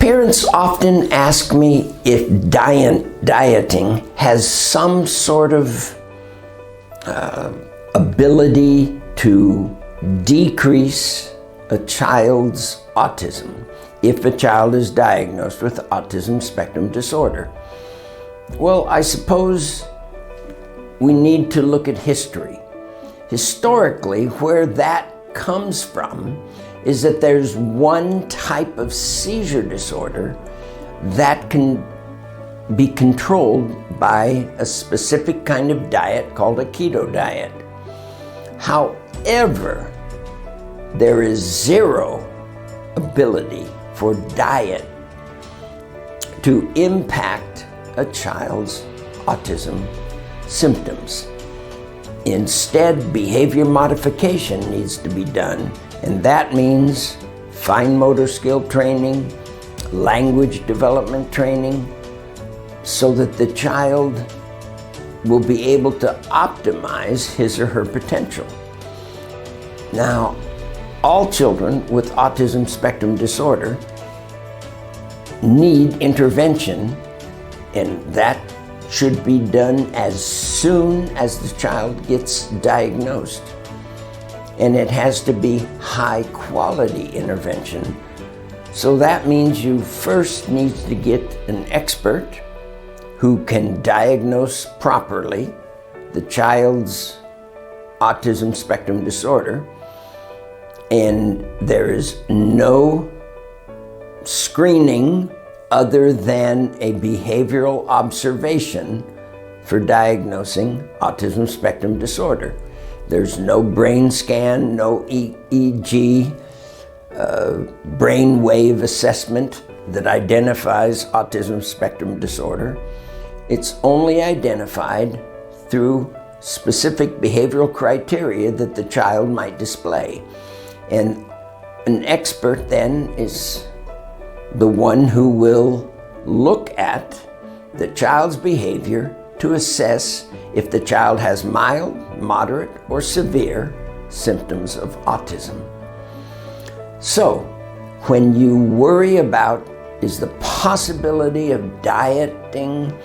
Parents often ask me if dieting has some sort of ability to decrease a child's autism if a child is diagnosed with autism spectrum disorder. Well, I suppose we need to look at history. Historically, where that comes from is that there's one type of seizure disorder that can be controlled by a specific kind of diet called a keto diet. However, there is zero ability for diet to impact a child's autism symptoms. Instead, behavior modification needs to be done, and that means fine motor skill training, language development training, so that the child will be able to optimize his or her potential. Now, all children with autism spectrum disorder need intervention, and that should be done as soon as the child gets diagnosed. And it has to be high quality intervention. So that means you first need to get an expert who can diagnose properly the child's autism spectrum disorder, and there is no screening other than a behavioral observation for diagnosing autism spectrum disorder. There's no brain scan, no EEG, brain wave assessment that identifies autism spectrum disorder. It's only identified through specific behavioral criteria that the child might display. And an expert then is the one who will look at the child's behavior to assess if the child has mild, moderate, or severe symptoms of autism. So, when you worry about, is the possibility of dieting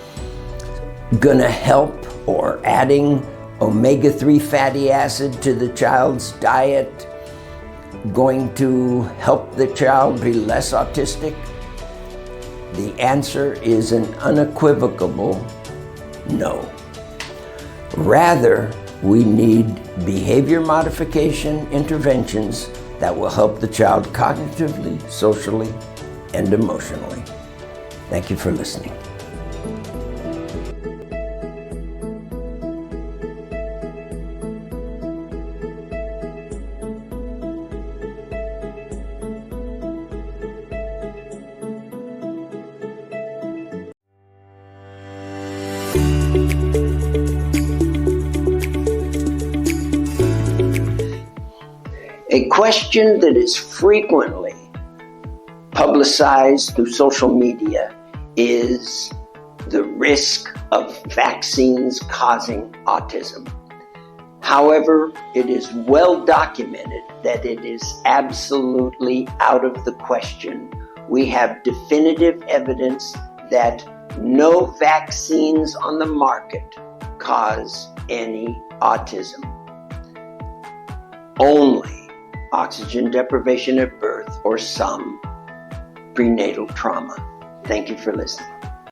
gonna help, or adding omega-3 fatty acid to the child's diet going to help the child be less autistic? The answer is an unequivocal no. Rather, we need behavior modification interventions that will help the child cognitively, socially, and emotionally. Thank you for listening. A question that is frequently publicized through social media is the risk of vaccines causing autism. However, it is well documented that it is absolutely out of the question. We have definitive evidence that no vaccines on the market cause any autism. Only oxygen deprivation at birth or some prenatal trauma. Thank you for listening.